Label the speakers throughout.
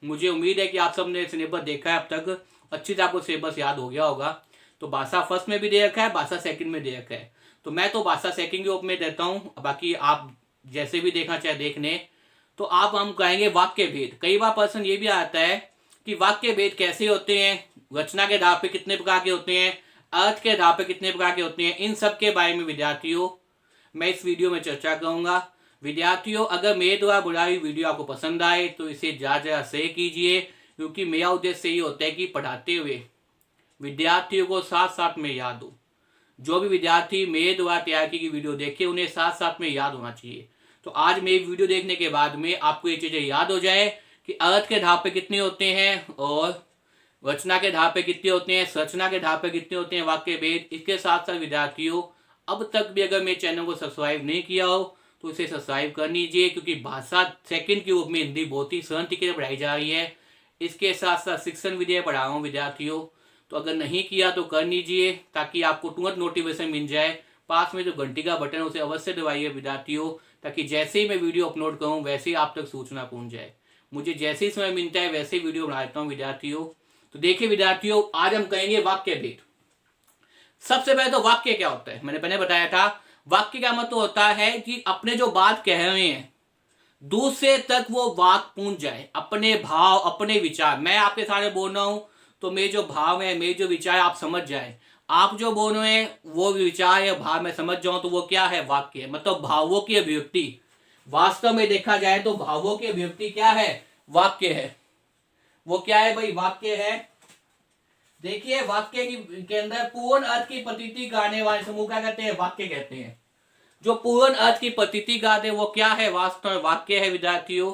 Speaker 1: मुझे उम्मीद है कि आप सबने सिलेबस देखा है अब तक, अच्छी से आपको सिलेबस याद हो गया होगा। तो भाषा फर्स्ट में भी दे रखा है, भाषा सेकंड में दे रखा है। तो मैं तो भाषा सेकंड के में देता हूँ, बाकी आप जैसे भी देखना चाहे देखने। तो आप हम कहेंगे वाक्य भेद। कई बार प्रश्न ये भी आता है कि वाक्य भेद कैसे होते हैं, रचना के आधार पे कितने प्रकार के होते हैं, अर्थ के आधार पे कितने प्रकार के होते हैं, इन सब के बारे में विद्यार्थियों मैं इस वीडियो में चर्चा करूंगा। विद्यार्थियों, अगर मेरे द्वारा बुलाई वीडियो आपको पसंद आए तो इसे ज़्यादा शेयर कीजिए, क्योंकि मेरा उद्देश्य ये होता है कि पढ़ाते हुए विद्यार्थियों को साथ साथ में याद हो। जो भी विद्यार्थी मेरे द्वारा तैयार की गई वीडियो देखे उन्हें साथ साथ में याद होना चाहिए। तो आज मेरी वीडियो देखने के बाद में आपको ये चीज़ें याद हो जाए कि अर्थ के आधार पे कितने होते हैं और रचना के आधार पे कितने होते हैं, संरचना के आधार पे कितने होते हैं वाक्य भेद। इसके साथ साथ विद्यार्थियों, अब तक भी अगर मेरे चैनल को सब्सक्राइब नहीं किया हो तो इसे सब्सक्राइब कर लीजिए, क्योंकि भाषा सेकंड के रूप में हिंदी बहुत ही सरल तरीके से पढ़ाई जा रही है। इसके साथ साथ शिक्षण विधेयक पढ़ा रहा हूँ विद्यार्थियों, तो अगर नहीं किया तो कर लीजिए ताकि आपको तुरंत नोटिफिकेशन मिल जाए। पास में जो घंटी का बटन है उसे अवश्य दबाइए विद्यार्थियों, ताकि जैसे ही मैं वीडियो अपलोड करूँ वैसे ही आप तक सूचना पहुँच जाए। मुझे जैसे ही समय मिलता है वैसे ही वीडियो बना देता हूँ विद्यार्थियों। तो देखिए विद्यार्थियों, आज हम कहेंगे वाक्य भेद। सबसे पहले तो वाक्य क्या होता है, मैंने पहले बताया था। वाक्य का मतलब होता है कि अपने जो बात कह रहे हैं दूसरे तक वो बात पहुंच जाए, अपने भाव अपने विचार। मैं आपके सामने बोल रहा हूं तो मेरे जो भाव है, मेरे जो विचार आप समझ जाए। आप जो बोल रहे हैं वो विचार या भाव मैं समझ जाऊं तो वो क्या है, वाक्य है। मतलब भावों की अभिव्यक्ति। वास्तव में देखा जाए तो भावों की अभिव्यक्ति क्या है, वाक्य है। वो क्या है भाई, वाक्य है। देखिए वाक्य के अंदर पूर्ण अर्थ की प्रतीति गाने वाले समूह क्या कहते हैं, वाक्य कहते हैं। जो पूर्ण अर्थ की प्रतीति गाते हैं वो क्या है, वास्तव में वाक्य है विद्यार्थियों।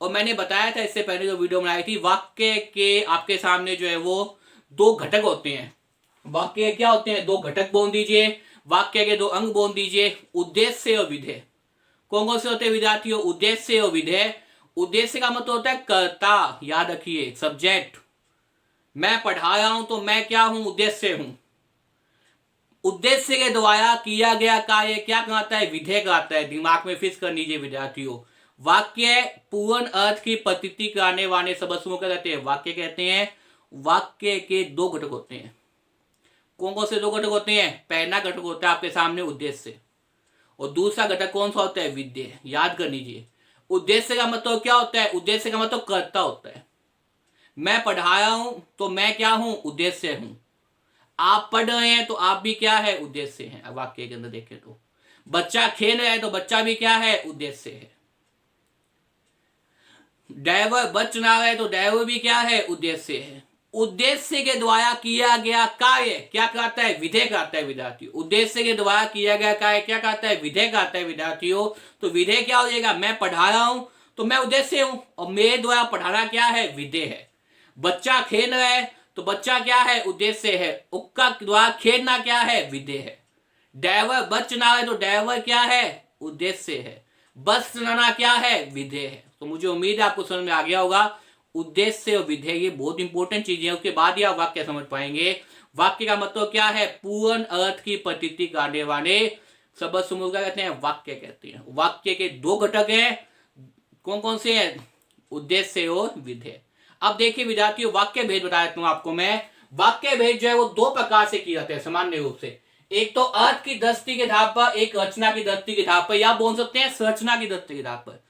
Speaker 1: और मैंने बताया था इससे पहले जो वीडियो बनाई थी, वाक्य के आपके सामने जो है वो दो घटक होते हैं। वाक्य क्या होते हैं, दो घटक बोल दीजिए, वाक्य के दो अंग बोल दीजिए, उद्देश्य और विधेय। कौन कौन से होते हैं विद्यार्थियों, उद्देश्य और विधेय। उद्देश्य का मतलब होता है कर्ता, याद रखिए सब्जेक्ट। मैं पढ़ा रहा हूं तो मैं क्या हूं, उद्देश्य हूं। उद्देश्य के द्वारा किया गया कार्य क्या कहलाता है, विधेय कहलाता है। दिमाग में फिक्स कर लीजिए विद्यार्थियों। वाक्य पूर्ण अर्थ की प्रतीति कराने वाले शब्द समूह को कहते हैं वाक्य कहते हैं। वाक्य के दो घटक होते हैं। कौन कौन से दो घटक होते हैं, पहला घटक होता है आपके सामने उद्देश्य, और दूसरा घटक कौन सा होता है, विधेय। याद कर लीजिए। उद्देश्य का मतलब क्या होता है, उद्देश्य का मतलब कर्ता होता है। मैं पढ़ा रहा हूं तो मैं क्या हूं, उद्देश्य हूं। आप पढ़ रहे हैं तो आप भी क्या है, उद्देश्य है। वाक्य के अंदर देखें तो बच्चा खेल रहा है तो बच्चा भी क्या है, उद्देश्य है। ड्राइवर बस चला रहा है तो ड्राइवर भी क्या है, उद्देश्य है। उद्देश्य के द्वारा किया गया कार्य क्या कहता है, विधेय कहता है विद्यार्थियों। उद्देश्य के द्वारा किया गया कार्य क्या कहता है, विधेय कहता है विद्यार्थियों। तो विधेय क्या हो जाएगा, मैं पढ़ा रहा हूं तो मैं उद्देश्य हूं, और मेरे द्वारा पढ़ाना क्या है, विधेय है। बच्चा खेल रहा है तो बच्चा क्या है, उद्देश्य है। उसका द्वारा खेलना क्या है, विधेय है। ड्राइवर बस चला रहा है तो ड्राइवर क्या है, उद्देश्य है। बस चलाना क्या है, विधेय है। तो मुझे उम्मीद है आपको समझ में आ गया होगा। उद्देश्य और विधेय ये बहुत इंपॉर्टेंट चीजें हैं, उसके बाद ही आप वाक्य समझ पाएंगे। वाक्य का मतलब क्या है, पूर्ण अर्थ की प्रतीति करने वाले शब्द समूह का कहते हैं, वाक्य कहते हैं। वाक्य के दो घटक हैं, कौन कौन से हैं, उद्देश्य और विधेय। अब देखिए विद्यार्थियों, वाक्य भेद बता देता हूं आपको मैं। वाक्य भेद जो है वो दो प्रकार से किए जाते हैं सामान्य रूप से। एक तो अर्थ की दृष्टि के आधार पर, एक रचना की दृष्टि के आधार पर, या बोल सकते हैं संरचना की दृष्टि के आधार पर।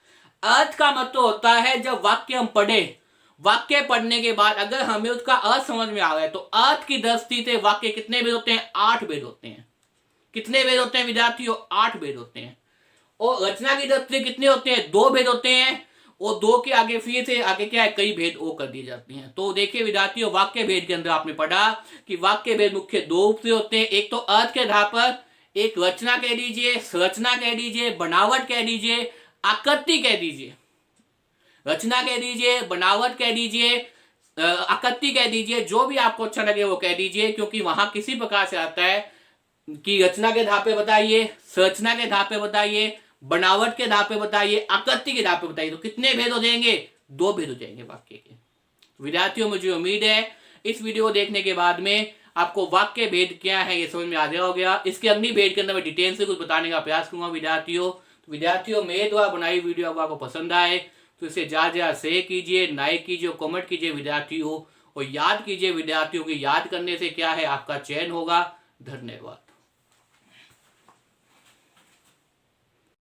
Speaker 1: अर्थ का मतलब होता है जब वाक्य हम पढ़े, वाक्य पढ़ने के बाद अगर हमें उसका अर्थ समझ में आ रहा है तो अर्थ की दृष्टि से वाक्य कितने भेद होते हैं, 8 भेद होते हैं। कितने भेद होते हैं विद्यार्थियों, 8 भेद होते हैं। और रचना की दृष्टि कितने होते हैं, 2 भेद होते हैं। और 2 के आगे फिर से आगे क्या है, कई भेद और कर दिए जाते हैं। तो देखिए विद्यार्थियों, वाक्य भेद के अंदर आपने पढ़ा कि वाक्य भेद मुख्य 2 रूप से होते हैं। एक तो अर्थ के आधार पर, एक रचना कह दीजिए, संरचना कह दीजिए, बनावट कह दीजिए, आकृति कह दीजिए। रचना कह दीजिए, बनावट कह दीजिए, आकृति कह दीजिए, जो भी आपको अच्छा लगे वो कह दीजिए, क्योंकि वहां किसी प्रकार से आता है कि रचना के आधार पे बताइए, संरचना के आधार पे बताइए, बनावट के आधार पे बताइए, आकृति के आधार पे बताइए। तो कितने भेद हो जाएंगे, 2 भेद हो जाएंगे वाक्य के। विद्यार्थियों, मुझे उम्मीद है इस वीडियो को देखने के बाद में आपको वाक्य भेद क्या है ये समझ में आ गया हो गया। इसके अगली भेद के अंदर मैं डिटेल से कुछ बताने का प्रयास करूंगा विद्यार्थियों। तो विद्यार्थियों, मेरे द्वारा बनाई वीडियो आपको पसंद आए तो इसे जा जा शेयर कीजिए, लाइक कीजिए, कमेंट कीजिए विद्यार्थियों, और याद कीजिए विद्यार्थियों की याद करने से क्या है आपका चयन होगा। धन्यवाद।